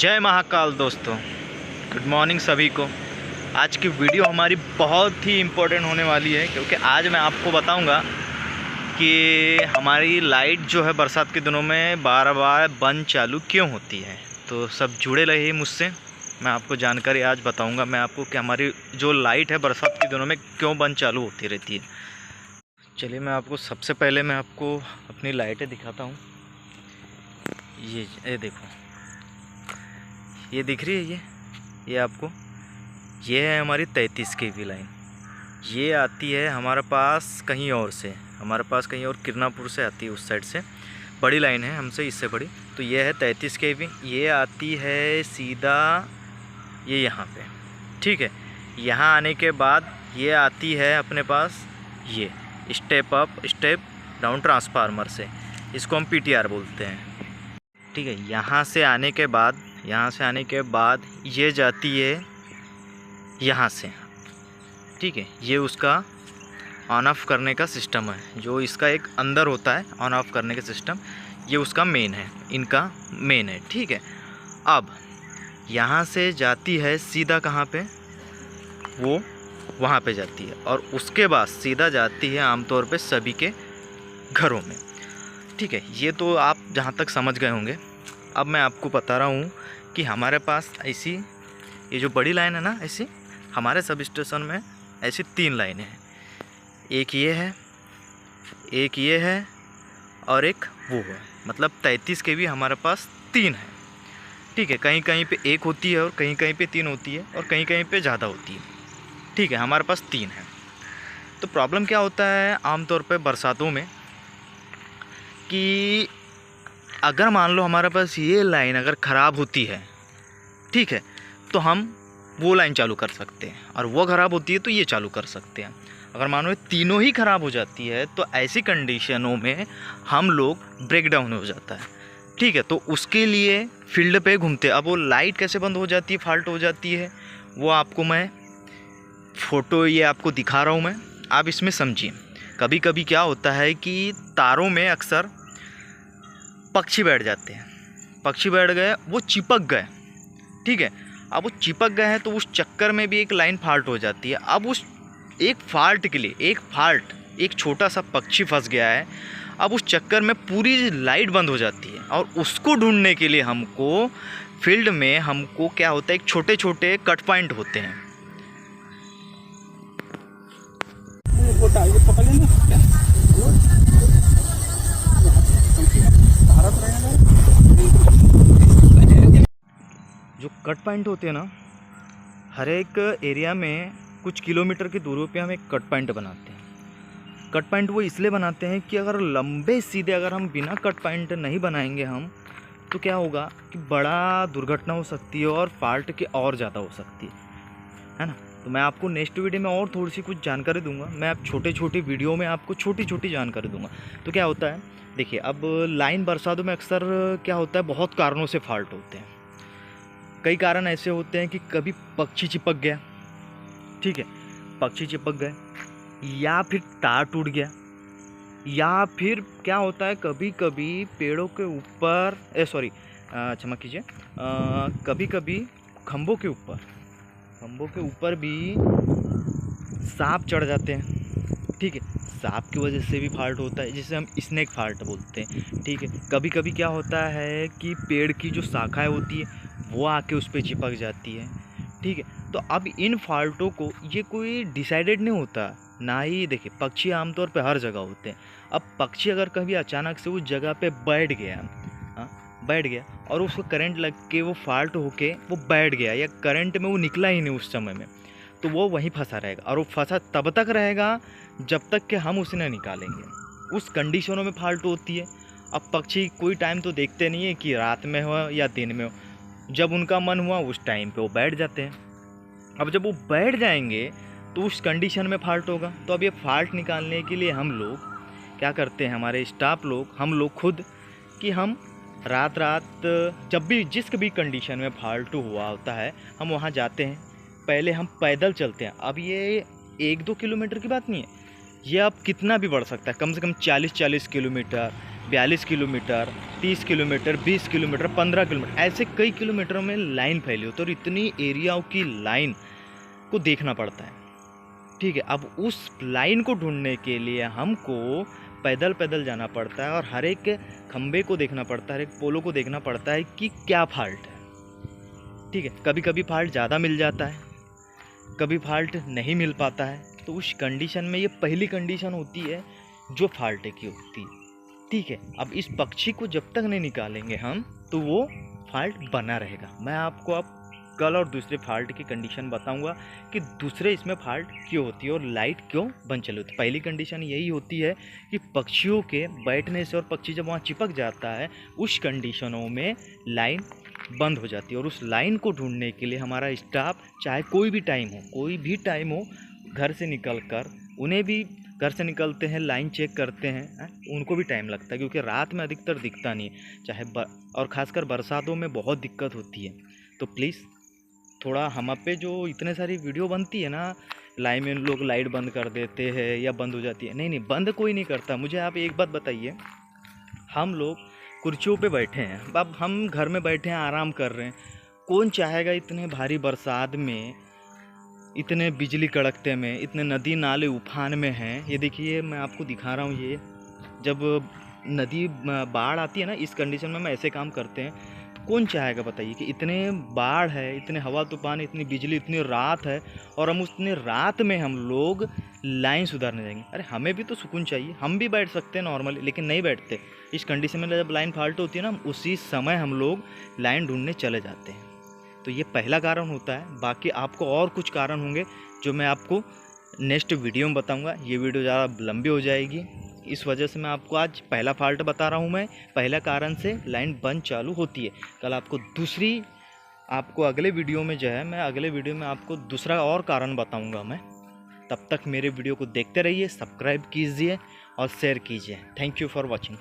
जय महाकाल दोस्तों, good morning सभी को। आज की वीडियो हमारी बहुत ही इम्पोर्टेंट होने वाली है क्योंकि आज मैं आपको बताऊंगा कि हमारी लाइट जो है बरसात के दिनों में बार बार बंद चालू क्यों होती है। तो सब जुड़े रहिए मुझसे, मैं आपको जानकारी आज बताऊंगा मैं आपको कि हमारी जो लाइट है बरसात के दिनों में क्यों बंद चालू होती रहती है। चलिए मैं आपको सबसे पहले मैं आपको अपनी लाइटें दिखाता हूँ। ये देखो, ये दिख रही है, ये आपको, ये है हमारी 33 kV लाइन। ये आती है हमारे पास कहीं और से, हमारे पास कहीं और किरनापुर से आती है, उस साइड से बड़ी लाइन है हमसे, इससे बड़ी। तो ये है 33 kV, ये आती है सीधा ये यहाँ पे, ठीक है। यहाँ आने के बाद ये आती है अपने पास ये step up step down transformer से, इसको हम PTR बोलते हैं, ठीक है। यहाँ से आने के बाद ये जाती है यहाँ से, ठीक है। ये उसका ऑन ऑफ़ करने का सिस्टम है, जो इसका एक अंदर होता है ऑन ऑफ़ करने का सिस्टम, ये उसका मेन है, इनका मेन है, ठीक है। अब यहाँ से जाती है सीधा कहाँ पे, वो वहाँ पे जाती है, और उसके बाद सीधा जाती है आमतौर पे सभी के घरों में, ठीक है। ये तो आप जहाँ तक समझ गए होंगे। अब मैं आपको बता रहा हूँ कि हमारे पास ऐसी ये जो बड़ी लाइन है ना, ऐसी हमारे सब स्टेशन में ऐसी 3 लाइनें हैं। एक ये है, एक ये है, और एक वो है। मतलब 33 kV हमारे पास 3 है, ठीक है। कहीं कहीं पे 1 होती है और कहीं कहीं पे 3 होती है और कहीं कहीं पे ज़्यादा होती है, ठीक है। हमारे पास 3 है। तो प्रॉब्लम क्या होता है आमतौर पे बरसातों में कि अगर मान लो हमारे पास ये लाइन अगर ख़राब होती है, ठीक है, तो हम वो लाइन चालू कर सकते हैं, और वो ख़राब होती है तो ये चालू कर सकते हैं। अगर मान लो तीनों ही ख़राब हो जाती है तो ऐसी कंडीशनों में हम लोग ब्रेकडाउन हो जाता है, ठीक है। तो उसके लिए फील्ड पे घूमते हैं। अब वो लाइट कैसे बंद हो जाती है, फॉल्ट हो जाती है, वो आपको मैं फ़ोटो ये आपको दिखा रहा हूँ मैं, आप इसमें समझिए। कभी कभी क्या होता है कि तारों में अक्सर पक्षी बैठ जाते हैं, पक्षी बैठ गए, वो चिपक गए, ठीक है। अब वो चिपक गए हैं तो उस चक्कर में भी एक लाइन फॉल्ट हो जाती है। अब उस एक फॉल्ट के लिए एक छोटा सा पक्षी फंस गया है, अब उस चक्कर में पूरी लाइट बंद हो जाती है, और उसको ढूंढने के लिए हमको फील्ड में हमको क्या होता है, एक छोटे छोटे कट पॉइंट होते हैं। जो कट पॉइंट होते हैं ना, हर एक एरिया में कुछ किलोमीटर की दूरी पे हम एक कट पॉइंट बनाते हैं। कट पॉइंट वो इसलिए बनाते हैं कि अगर लंबे सीधे अगर हम बिना कट पॉइंट नहीं बनाएंगे हम, तो क्या होगा कि बड़ा दुर्घटना हो सकती है और फॉल्ट के और ज़्यादा हो सकती है ना। तो मैं आपको नेक्स्ट वीडियो में और थोड़ी सी कुछ जानकारी दूंगा। मैं आप छोटे वीडियो में आपको छोटी छोटी जानकारी दूंगा। तो क्या होता है, देखिए, अब लाइन बरसातों में अक्सर क्या होता है, बहुत कारणों से फॉल्ट होते हैं। कई कारण ऐसे होते हैं कि कभी पक्षी चिपक गया, ठीक है, पक्षी चिपक गए, या फिर तार टूट गया, या फिर क्या होता है कभी कभी पेड़ों के ऊपर क्षमा कीजिए, कभी कभी खंभों के ऊपर भी सांप चढ़ जाते हैं, ठीक है। सांप की वजह से भी फॉल्ट होता है, जिसे हम स्नेक फॉल्ट बोलते हैं, ठीक है। कभी कभी क्या होता है कि पेड़ की जो शाखाएं होती है वो आके उस पर चिपक जाती है, ठीक है। तो अब इन फॉल्टों को ये कोई डिसाइडेड नहीं होता ना ही। देखिए, पक्षी आमतौर पे हर जगह होते हैं। अब पक्षी अगर कभी अचानक से उस जगह पे बैठ गया और उसको करंट लग के वो फॉल्ट होके वो बैठ गया, या करंट में वो निकला ही नहीं उस समय में, तो वो वहीं फंसा रहेगा, और वो फंसा तब तक रहेगा जब तक कि हम उसे न निकालेंगे। उस कंडीशनों में फॉल्ट होती है। अब पक्षी कोई टाइम तो देखते नहीं है कि रात में हो या दिन में हो, जब उनका मन हुआ उस टाइम पे वो बैठ जाते हैं। अब जब वो बैठ जाएंगे तो उस कंडीशन में फॉल्ट होगा। तो अब ये फॉल्ट निकालने के लिए हम लोग क्या करते हैं, हमारे स्टाफ लोग, हम लोग खुद, कि हम रात जब भी जिस भी कंडीशन में फॉल्ट हुआ होता है हम वहाँ जाते हैं। पहले हम पैदल चलते हैं। अब ये 1-2 किलोमीटर की बात नहीं है, ये अब कितना भी बढ़ सकता है, कम से कम 40-40 kilometre, 42 kilometre, 30 kilometre, 20 kilometre, 15 kilometre, ऐसे कई किलोमीटरों में लाइन फैली होती है और इतनी एरियाओं की लाइन को देखना पड़ता है। ठीक है, अब उस लाइन को ढूंढने के लिए हमको पैदल पैदल जाना पड़ता है और हर एक खंबे को देखना पड़ता है, हर एक पोलों को देखना पड़ता है कि क्या फॉल्ट है। ठीक है, कभी कभी फॉल्ट ज़्यादा मिल जाता है, कभी फॉल्ट नहीं मिल पाता है। तो उस कंडीशन में ये पहली कंडीशन होती है जो फॉल्ट की होती है। ठीक है, अब इस पक्षी को जब तक नहीं निकालेंगे हम तो वो फॉल्ट बना रहेगा। मैं आपको अब कल और दूसरे फॉल्ट की कंडीशन बताऊंगा कि दूसरे इसमें फॉल्ट क्यों होती है और लाइट क्यों बंद चली होती है। पहली कंडीशन यही होती है कि पक्षियों के बैठने से और पक्षी जब वहाँ चिपक जाता है उस कंडीशनों में लाइन बंद हो जाती है और उस लाइन को ढूंढने के लिए हमारा स्टाफ चाहे कोई भी टाइम हो घर से निकल कर, उन्हें भी घर से निकलते हैं, लाइन चेक करते हैं, उनको भी टाइम लगता है क्योंकि रात में अधिकतर दिखता नहीं है, और ख़ासकर बरसातों में बहुत दिक्कत होती है। तो प्लीज़ थोड़ा हम पे जो इतने सारी वीडियो बनती है ना, लाइन में लोग लाइट बंद कर देते हैं या बंद हो जाती है, नहीं बंद कोई नहीं करता। मुझे आप एक बात बताइए, हम लोग कुर्सियों पे बैठे हैं, अब हम घर में बैठे हैं, आराम कर रहे हैं, कौन चाहेगा इतने भारी बरसात में, इतने बिजली कड़कते में, इतने नदी नाले उफान में हैं। ये देखिए मैं आपको दिखा रहा हूँ, ये जब नदी बाढ़ आती है ना, इस कंडीशन में हम ऐसे काम करते हैं। तो कौन चाहेगा बताइए कि इतने बाढ़ है, इतने हवा तूफान, इतनी बिजली, इतनी रात है और हम उतने रात में हम लोग लाइन सुधारने जाएंगे। अरे हमें भी तो सुकून चाहिए, हम भी बैठ सकते हैं नॉर्मली, लेकिन नहीं बैठते। इस कंडीशन में जब लाइन फॉल्ट होती है ना, उसी समय हम लोग लाइन ढूंढने चले जाते हैं। तो ये पहला कारण होता है। बाकी आपको और कुछ कारण होंगे जो मैं आपको नेक्स्ट वीडियो में बताऊंगा। ये वीडियो ज़्यादा लंबी हो जाएगी, इस वजह से मैं आपको आज पहला फॉल्ट बता रहा हूँ। मैं पहला कारण से लाइन बंद चालू होती है। कल आपको अगले वीडियो में जो है, मैं अगले वीडियो में आपको दूसरा और कारण बताऊँगा मैं। तब तक मेरे वीडियो को देखते रहिए, सब्सक्राइब कीजिए और शेयर कीजिए। Thank you for watching.